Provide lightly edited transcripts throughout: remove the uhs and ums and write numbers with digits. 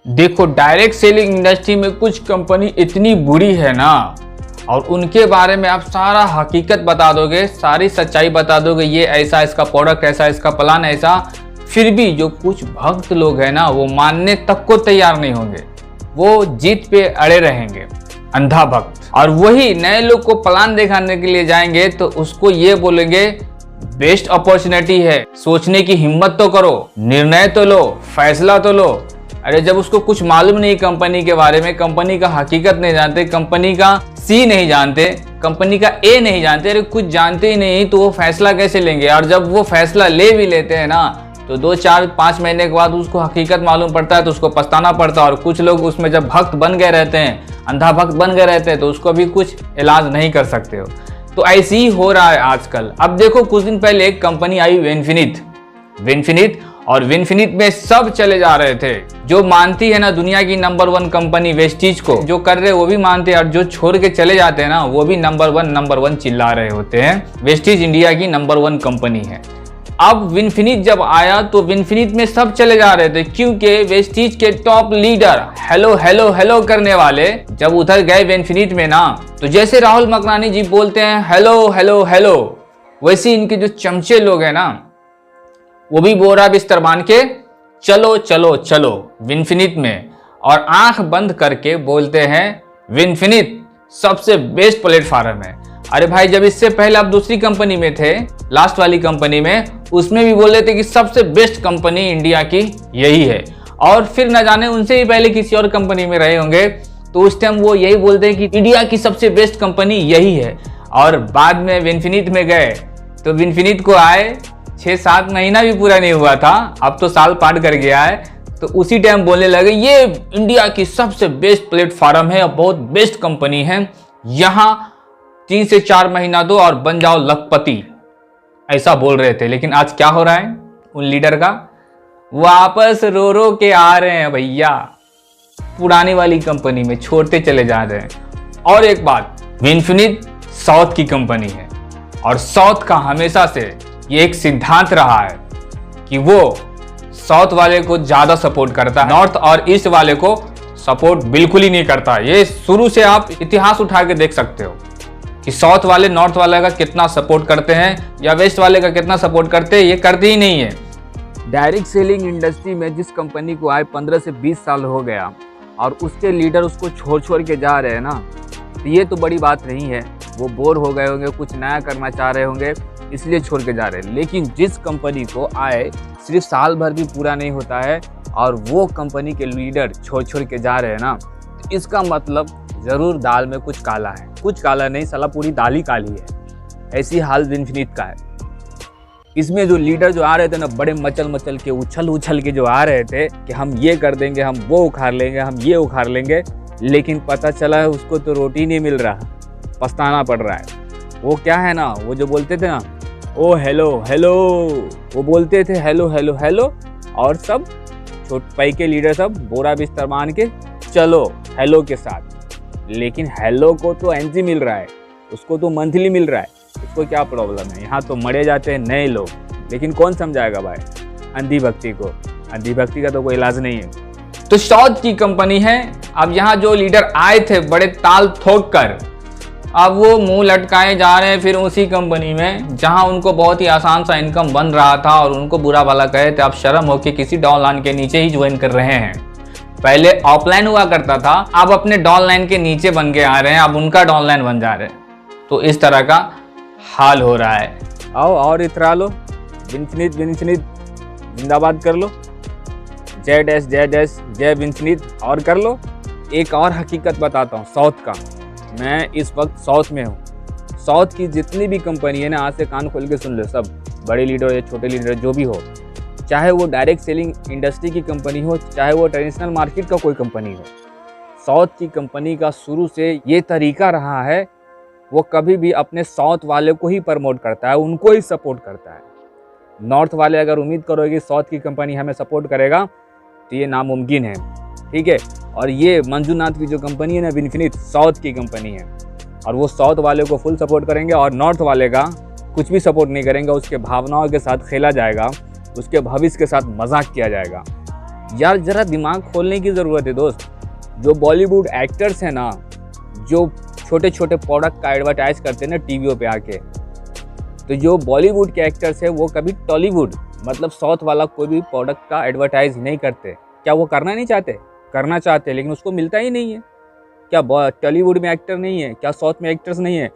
देखो, direct selling industry में कुछ कंपनी इतनी बुरी है ना, और उनके बारे में आप सारा हकीकत बता दोगे, सारी सच्चाई बता दोगे, ये ऐसा इसका प्रोडक्ट ऐसा, इसका प्लान ऐसा, फिर भी जो कुछ भक्त लोग हैं ना वो मानने तक को तैयार नहीं होंगे, वो जीत पे अड़े रहेंगे, अंधा भक्त। और वही नए लोग को प्लान दिखाने के लिए जाएंगे तो उसको ये बोलेंगे बेस्ट अपॉर्चुनिटी है, सोचने की हिम्मत तो करो, निर्णय तो लो, फैसला तो लो। अरे जब उसको कुछ मालूम नहीं कंपनी के बारे में, कंपनी का हकीकत नहीं जानते, कंपनी का सी नहीं जानते, कंपनी का ए नहीं जानते, अरे कुछ जानते ही नहीं, तो वो फैसला कैसे लेंगे? और जब वो फैसला ले भी लेते हैं ना तो 2, 4, 5 महीने के बाद उसको हकीकत मालूम पड़ता है तो उसको पछताना पड़ता है। और कुछ लोग उसमें जब भक्त बन गए रहते हैं, अंधा भक्त बन गए रहते हैं, तो उसको भी कुछ इलाज नहीं कर सकते हो। तो ऐसे ही हो रहा है आजकल। अब देखो, कुछ दिन पहले एक कंपनी आई विनफिनिट, और विनफिनिट में सब चले जा रहे थे। जो मानती है ना दुनिया की नंबर 1 कंपनी वेस्टीज को, जो कर रहे वो भी मानते हैं, और जो छोड़ के चले जाते हैं ना वो भी नंबर वन चिल्ला रहे होते हैं। वेस्टीज इंडिया की नंबर 1 कंपनी है। अब विनफिनिट जब आया तो विनफिनिट में सब चले जा रहे थे, क्योंकि वेस्टीज के top leader hello hello hello करने वाले जब उधर गए विनफिनिट में ना, तो जैसे राहुल मकरानी जी बोलते हैं हेलो हेलो हेलो, वैसे इनके जो चमचे लोग हैं ना वो भी बोरा बिस्तर बांध के चलो चलो चलो विनफिनिट में, और आंख बंद करके बोलते हैं विनफिनिट सबसे बेस्ट प्लेटफॉर्म है। अरे भाई, जब इससे पहले आप दूसरी कंपनी में थे, लास्ट वाली कंपनी में, उसमें भी बोल रहे थे कि सबसे बेस्ट कंपनी इंडिया की यही है, और फिर न जाने उनसे भी पहले किसी और कंपनी में रहे होंगे तो उस टाइम वो यही बोलते हैं कि इंडिया की सबसे बेस्ट कंपनी यही है। और बाद में विनफिनिट में गए तो विनफिनिट को आए 6-7 महीना भी पूरा नहीं हुआ था, अब तो साल पार कर गया है, तो उसी टाइम बोलने लगे ये इंडिया की सबसे बेस्ट प्लेटफॉर्म है और बहुत बेस्ट कंपनी है, यहाँ 3 से 4 महीना दो और बन जाओ लखपति, ऐसा बोल रहे थे। लेकिन आज क्या हो रहा है उन लीडर का? वापस रो रो के आ रहे हैं भैया, पुरानी वाली कंपनी में छोड़ते चले जा रहे हैं। और एक बात, विनफिनिट साउथ की कंपनी है, और साउथ का हमेशा से ये एक सिद्धांत रहा है कि वो साउथ वाले को ज्यादा सपोर्ट करता है, नॉर्थ और ईस्ट वाले को सपोर्ट बिल्कुल ही नहीं करता। ये शुरू से आप इतिहास उठा के देख सकते हो कि साउथ वाले नॉर्थ वाले का कितना सपोर्ट करते हैं या वेस्ट वाले का कितना सपोर्ट करते हैं, ये करते ही नहीं है। डायरेक्ट सेलिंग इंडस्ट्री में जिस कंपनी को आए 15 से 20 साल हो गया और उसके लीडर उसको छोड़ छोड़ के जा रहे हैं ना, तो ये तो बड़ी बात नहीं है। वो बोर हो गए होंगे, कुछ नया करना चाह रहे होंगे, इसलिए छोड़ के जा रहे हैं। लेकिन जिस कंपनी को आए सिर्फ साल भर भी पूरा नहीं होता है और वो कंपनी के लीडर छोड़ छोड़ के जा रहे हैं ना, तो इसका मतलब ज़रूर दाल में कुछ काला है। कुछ काला नहीं, साला पूरी दाल ही काली है। ऐसी हाल विनफिनिट का है। इसमें जो लीडर जो आ रहे थे ना, बड़े मचल के उछल के जो आ रहे थे कि हम ये कर देंगे, हम वो उखाड़ लेंगे, हम ये उखाड़ लेंगे, लेकिन पता चला है उसको तो रोटी नहीं मिल रहा, पछताना पड़ रहा है। वो क्या है ना, वो जो बोलते थे ना ओ हेलो हेलो, वो बोलते थे हेलो हेलो हेलो, और सब छोटे के लीडर सब बोरा बिस्तर मान के चलो हेलो के साथ। लेकिन हेलो को तो एनजी मिल रहा है, उसको तो मंथली मिल रहा है, उसको क्या प्रॉब्लम है? यहाँ तो मरे जाते हैं नए लोग, लेकिन कौन समझाएगा भाई अंधी भक्ति को? अंधी भक्ति का तो कोई इलाज नहीं है। तो साउथ की कंपनी है। अब यहाँ जो लीडर आए थे बड़े ताल ठोक कर, अब वो मुंह लटकाए जा रहे हैं फिर उसी कंपनी में जहां उनको बहुत ही आसान सा इनकम बन रहा था, और उनको बुरा भला कहे तो आप शर्म हो के किसी डाउनलाइन के नीचे ही ज्वाइन कर रहे हैं। पहले ऑफलाइन हुआ करता था, अब अपने डाउनलाइन के नीचे बन के आ रहे हैं, अब उनका डाउनलाइन बन जा रहे हैं। तो इस तरह का हाल हो रहा है। आओ और इतरा लो, विनफिनिट जिंदाबाद कर लो, जय डैश जय विनफिनिट और कर लो। एक और हकीकत बताता हूँ साउथ का। मैं इस वक्त साउथ में हूँ। साउथ की जितनी भी कंपनी है ना, आज से कान खोल के सुन लो, सब बड़े लीडर या छोटे लीडर जो भी हो, चाहे वो डायरेक्ट सेलिंग इंडस्ट्री की कंपनी हो, चाहे वो ट्रेडिशनल मार्केट का कोई कंपनी हो, साउथ की कंपनी का शुरू से ये तरीका रहा है, वो कभी भी अपने साउथ वाले को ही प्रमोट करता है, उनको ही सपोर्ट करता है। नॉर्थ वाले अगर उम्मीद करोगे साउथ की कंपनी हमें सपोर्ट करेगा तो ये नामुमकिन है, ठीक है। और ये मंजूनाथ की जो कंपनी है ना, विनफिनिट साउथ की कंपनी है, और वो साउथ वाले को फुल सपोर्ट करेंगे और नॉर्थ वाले का कुछ भी सपोर्ट नहीं करेंगे। उसके भावनाओं के साथ खेला जाएगा, उसके भविष्य के साथ मजाक किया जाएगा। यार जरा दिमाग खोलने की ज़रूरत है दोस्त। जो बॉलीवुड एक्टर्स हैं ना, जो छोटे छोटे प्रोडक्ट का एडवर्टाइज करते हैं ना टीवीओ पे आके, तो जो बॉलीवुड के एक्टर्स हैं वो कभी टॉलीवुड मतलब साउथ वाला कोई भी प्रोडक्ट का एडवर्टाइज नहीं करते। क्या वो करना नहीं चाहते? करना चाहते, लेकिन उसको मिलता ही नहीं है। क्या टॉलीवुड में एक्टर नहीं है? क्या साउथ में एक्टर्स नहीं है?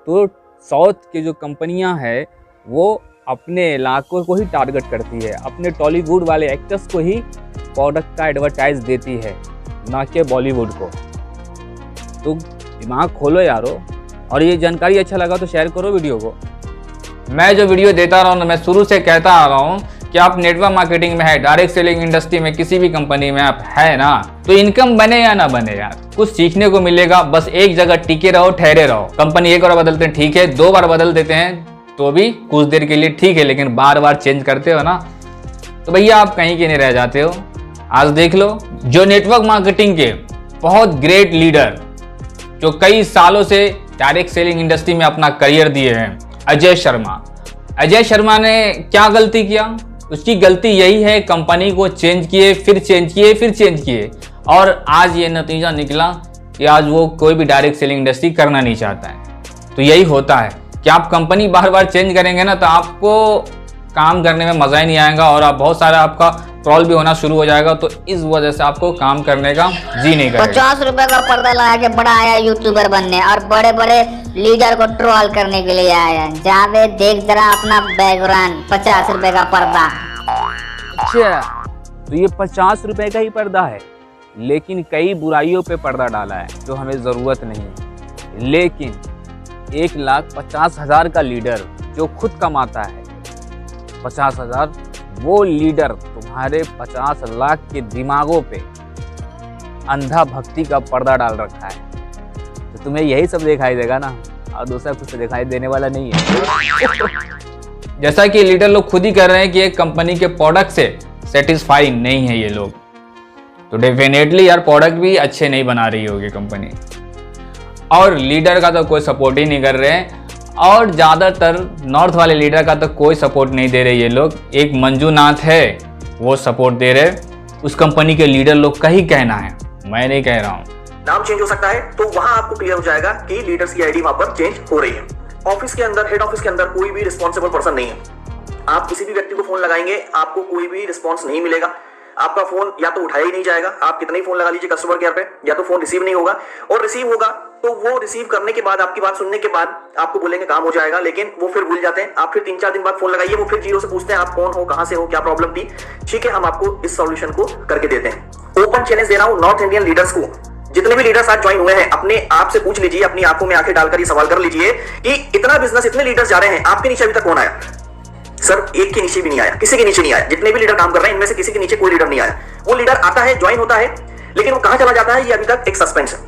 तो साउथ की जो कंपनियां हैं वो अपने इलाकों को ही टारगेट करती है, अपने टॉलीवुड वाले एक्टर्स को ही प्रोडक्ट का एडवर्टाइज देती है, ना कि बॉलीवुड को। तो दिमाग खोलो यारो। और ये जानकारी अच्छा लगा तो शेयर करो वीडियो को। मैं जो वीडियो देता रहा हूँ, मैं शुरू से कहता आ रहा हूँ कि आप नेटवर्क मार्केटिंग में है, डायरेक्ट सेलिंग इंडस्ट्री में, किसी भी कंपनी में आप है ना, तो इनकम बने या ना बने यार, कुछ सीखने को मिलेगा। बस एक जगह टिके रहो, ठहरे रहो। कंपनी एक बार बदलते हैं ठीक है, 2 बार बदल देते हैं तो भी कुछ देर के लिए ठीक है, लेकिन बार बार चेंज करते हो ना तो भैया आप कहीं के नहीं रह जाते हो। आज देख लो, जो नेटवर्क मार्केटिंग के बहुत ग्रेट लीडर जो कई सालों से डायरेक्ट सेलिंग इंडस्ट्री में अपना करियर दिए हैं, अजय शर्मा। अजय शर्मा ने क्या गलती किया? उसकी गलती यही है, कंपनी को चेंज किए, फिर चेंज किए, फिर चेंज किए, और आज ये नतीजा निकला कि आज वो कोई भी डायरेक्ट सेलिंग इंडस्ट्री करना नहीं चाहता है। तो यही होता है कि आप कंपनी बार बार चेंज करेंगे ना तो आपको काम करने में मज़ा ही नहीं आएगा, और आप बहुत सारा आपका ट्रोल भी होना शुरू हो जाएगा। तो इस वजह से आपको काम करने का जी नहीं करेगा। 50 रुपए का पर्दा लगा के बड़ा आया यूट्यूबर बनने और बड़े बड़े लीडर को ट्रोल करने के लिए आया। जावे देख जरा अपना बैकग्राउंड, 50 रुपए का पर्दा। अच्छा, तो ये 50 रुपए का ही पर्दा है, लेकिन कई बुराइयों पे पर्दा डाला है जो हमें ज़रूरत नहीं है। लेकिन 1,50,000 का लीडर जो खुद कमाता है 50,000, वो लीडर तुम्हारे 50 लाख के दिमागों पे अंधा भक्ति का पर्दा डाल रखा है। तो तुम्हें यही सब दिखाई देगा ना, और दूसरा कुछ दिखाई देने वाला नहीं है। जैसा कि लीडर लोग खुद ही कर रहे हैं कि एक कंपनी के प्रोडक्ट से सेटिस्फाई नहीं है ये लोग, तो डेफिनेटली यार प्रोडक्ट भी अच्छे नहीं बना रही होगी कंपनी, और लीडर का तो कोई सपोर्ट ही नहीं कर रहे हैं। और ज़्यादातर नॉर्थ वाले लीडर का तो कोई सपोर्ट नहीं दे रहे ये लोग। एक मंजूनाथ है वो सपोर्ट दे रहे, उस कंपनी के लीडर लोग का ही कहना है, मैं नहीं कह रहा हूँ। नाम चेंज हो सकता है तो वहां आपको क्लियर हो जाएगा कि लीडर्स की आईडी वहां पर चेंज हो रही है। ऑफिस के अंदर, हेड ऑफिस के अंदर कोई भी रिस्पॉन्सिबल पर्सन नहीं है। आप किसी भी व्यक्ति को फोन लगाएंगे आपको कोई भी रिस्पॉन्स नहीं मिलेगा। आपका फोन या तो उठाया ही नहीं जाएगा, आप कितने ही फोन लगा लीजिए कस्टमर केयर पे, या तो फोन रिसीव नहीं होगा, और रिसीव होगा तो वो रिसीव करने के बाद, आपकी बात सुनने के बाद आपको बोलेंगे काम हो जाएगा, लेकिन वो फिर भूल जाते हैं। आप फिर 3-4 दिन बाद फोन लगाइए, वो फिर जीरो से पूछते हैं आप कौन हो, कहां से हो, क्या प्रॉब्लम थी। ठीक है, हम आपको इस सॉल्यूशन को करके देते हैं। ओपन चैलेंज दे रहा हूं नॉर्थ इंडियन लीडर्स को, जितने भी लीडर्स आज ज्वाइन हुए हैं, अपने आप से पूछ लीजिए, अपनी आंखों में आंखें डालकर ये सवाल कर लीजिए कि इतना बिजनेस, इतने लीडर्स जा रहे हैं, आपके नीचे अभी तक कौन आया? सर एक के नीचे भी नहीं आया, किसी के नीचे नहीं आया। जितने भी लीडर काम कर रहे हैं इनमें से किसी के नीचे कोई लीडर नहीं आया। वो लीडर आता है, ज्वाइन होता है, लेकिन वो कहां चला जाता है ये अभी तक एक सस्पेंस है।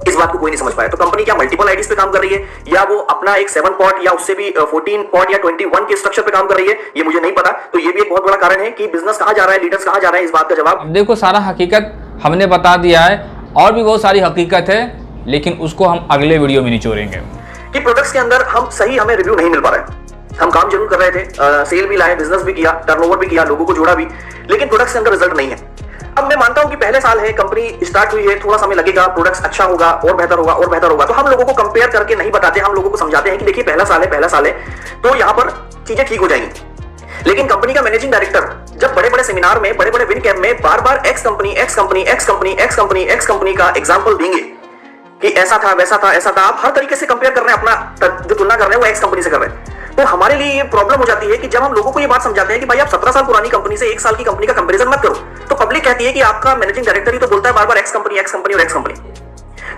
इस बात को कोई नहीं समझ पाया। तो कंपनी क्या मल्टीपल आईडीज पे काम कर रही है, या वो अपना एक 7 पॉट या उससे भी 14 पॉट या 21 के स्ट्रक्चर पे काम कर रही है, ये मुझे नहीं पता। तो ये भी एक बहुत बड़ा कारण है कि बिजनेस कहां जा रहा है, लीडर्स कहां जा रहे हैं, इस बात का जवाब देखो सारा हकीकत हमने बता दिया है, और भी बहुत सारी हकीकत है, लेकिन उसको हम अगले वीडियो में निचोड़ेंगे। कि प्रोडक्ट्स के अंदर हम सही, हमें रिव्यू नहीं मिल पा रहा है। हम काम जरूर कर रहे थे, सेल भी लाए, बिजनेस भी किया, टर्नओवर भी किया, लोगों को जोड़ा भी, लेकिन प्रोडक्ट्स के अंदर रिजल्ट नहीं है। अब मैं मानता हूं कि पहले साल है, कंपनी स्टार्ट हुई है, थोड़ा समय लगेगा, प्रोडक्ट्स अच्छा होगा और बेहतर होगा और बेहतर होगा। तो हम लोगों को कंपेयर करके नहीं बताते, हम लोगों को समझाते हैं कि देखिए पहला साल है, तो यहां पर चीजें ठीक हो जाएंगी। लेकिन कंपनी का मैनेजिंग डायरेक्टर जब बड़े बड़े सेमिनार में, बड़े बड़े विन कैंप में बार बार एक्स कंपनी का एग्जाम्पल देंगे कि ऐसा था, वैसा था, ऐसा था, आप हर तरीके से कंपेयर कर रहे हैं, अपना जो तुलना कर रहे हैं वो एक्स कंपनी से कर रहे हैं। तो हमारे लिए ये प्रॉब्लम हो जाती है कि जब हम लोगों को ये बात समझाते हैं कि भाई आप 17 साल पुरानी कंपनी से 1 साल की कंपनी का कंपैरिजन मत करो, तो पब्लिक कहती है कि आपका मैनेजिंग डायरेक्टर ही तो बोलता है बार बार एक्स कंपनी और एक्स कंपनी।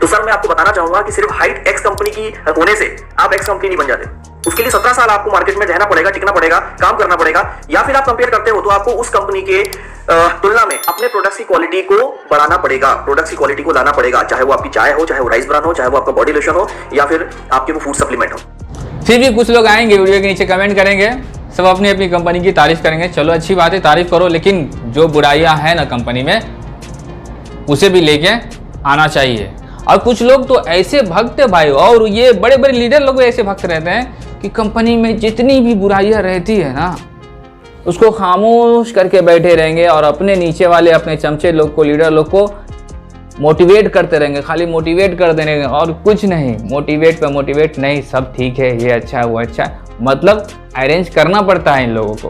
तो सर मैं आपको बताना चाहूंगा कि सिर्फ हाइट एक्स कंपनी की होने से आप एक्स कंपनी नहीं बन जाते। उसके लिए 17 साल आपको मार्केट में रहना पड़ेगा, टिकना पड़ेगा, काम करना पड़ेगा। या फिर आप कंपेयर करते हो तो आपको उस कंपनी के तुलना में अपने प्रोडक्ट्स की क्वालिटी को बढ़ाना पड़ेगा, प्रोडक्ट्स की क्वालिटी को लाना पड़ेगा, चाहे वो आपकी चाय हो, चाहे वो राइस ब्रान हो, चाहे वो आपका बॉडी लोशन हो, या फिर आपके वो फूड सप्लीमेंट हो। फिर भी कुछ लोग आएंगे वीडियो के नीचे कमेंट करेंगे, सब अपनी अपनी कंपनी की तारीफ करेंगे। चलो अच्छी बात है, तारीफ करो, लेकिन जो बुराइयां हैं ना कंपनी में उसे भी लेके आना चाहिए। और कुछ लोग तो ऐसे भक्त है भाई, और ये बड़े बड़े लीडर लोग ऐसे भक्त रहते हैं कि कंपनी में जितनी भी बुराइयां रहती है ना उसको खामोश करके बैठे रहेंगे और अपने नीचे वाले अपने चमचे लोग को, लीडर लोग को मोटिवेट करते रहेंगे, खाली मोटिवेट कर देंगे और कुछ नहीं, मोटिवेट पे मोटिवेट नहीं, सब ठीक है, ये अच्छा है, वो अच्छा है, मतलब अरेंज करना पड़ता है इन लोगों को,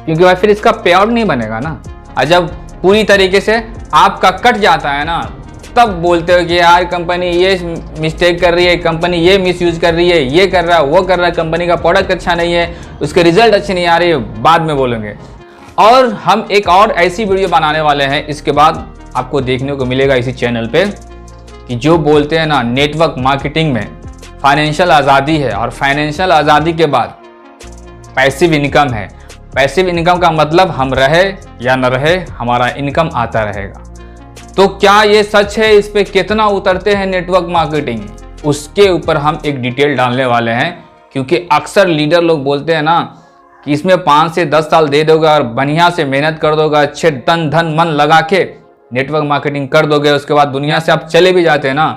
क्योंकि भाई फिर इसका पे आउट नहीं बनेगा ना। और जब पूरी तरीके से आपका कट जाता है ना, तब बोलते हो कि यार कंपनी ये मिस्टेक कर रही है, कंपनी ये मिसयूज कर रही है, ये कर रहा है, वो कर रहा है, कंपनी का प्रोडक्ट अच्छा नहीं है, उसके रिजल्ट अच्छे नहीं आ रहे, बाद में बोलेंगे। और हम एक और ऐसी वीडियो बनाने वाले हैं इसके बाद, आपको देखने को मिलेगा इसी चैनल पे, कि जो बोलते हैं ना नेटवर्क मार्केटिंग में फाइनेंशियल आज़ादी है और फाइनेंशियल आज़ादी के बाद पैसिव इनकम है। पैसिव इनकम का मतलब हम रहे या न रहे, हमारा इनकम आता रहेगा। तो क्या ये सच है? इस पे कितना उतरते हैं नेटवर्क मार्केटिंग, उसके ऊपर हम एक डिटेल डालने वाले हैं। क्योंकि अक्सर लीडर लोग बोलते हैं ना कि इसमें 5 से 10 साल दे दोगे और बढ़िया से मेहनत कर दोगे, अच्छे तन धन मन लगा के नेटवर्क मार्केटिंग कर दोगे, उसके बाद दुनिया से आप चले भी जाते हैं ना,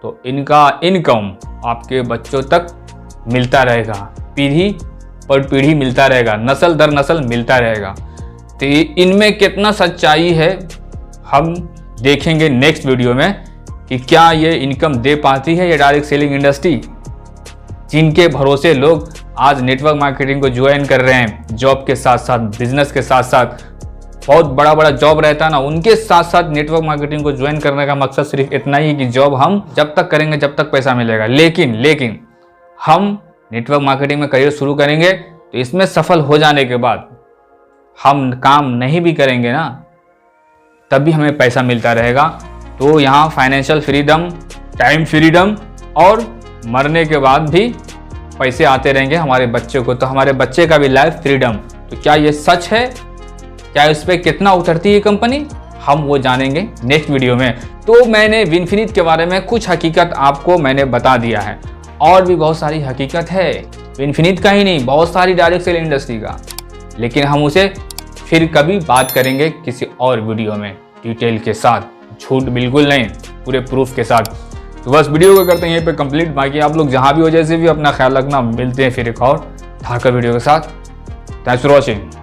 तो इनका इनकम आपके बच्चों तक मिलता रहेगा, पीढ़ी पर पीढ़ी मिलता रहेगा, नस्ल दर नस्ल मिलता रहेगा। तो इनमें कितना सच्चाई है हम देखेंगे नेक्स्ट वीडियो में, कि क्या ये इनकम दे पाती है ये डायरेक्ट सेलिंग इंडस्ट्री, जिनके भरोसे लोग आज नेटवर्क मार्केटिंग को ज्वाइन कर रहे हैं। जॉब के साथ साथ, बिजनेस के साथ साथ, बहुत बड़ा बड़ा जॉब रहता है ना, उनके साथ साथ नेटवर्क मार्केटिंग को ज्वाइन करने का मकसद सिर्फ इतना ही कि जॉब हम जब तक करेंगे जब तक पैसा मिलेगा। लेकिन हम नेटवर्क मार्केटिंग में करियर शुरू करेंगे तो इसमें सफल हो जाने के बाद हम काम नहीं भी करेंगे ना, तब भी हमें पैसा मिलता रहेगा। तो यहाँ फाइनेंशियल फ्रीडम, टाइम फ्रीडम और मरने के बाद भी पैसे आते रहेंगे हमारे बच्चे को, तो हमारे बच्चे का भी लाइफ फ्रीडम। तो क्या ये सच है? क्या इस पर कितना उतरती है कंपनी? हम वो जानेंगे नेक्स्ट वीडियो में। तो मैंने विनफिनिट के बारे में कुछ हकीकत आपको मैंने बता दिया है, और भी बहुत सारी हकीकत है विनफिनिट का ही नहीं, बहुत सारी डायरेक्ट सेल इंडस्ट्री का, लेकिन हम उसे फिर कभी बात करेंगे किसी और वीडियो में डिटेल के साथ, झूठ बिल्कुल नहीं, पूरे प्रूफ के साथ। तो बस वीडियो को करते हैं यहीं पे कंप्लीट। बाकी आप लोग जहां भी हो, जैसे भी, अपना ख्याल रखना। मिलते हैं फिर एक और धाकर वीडियो के साथ। Thanks for watching.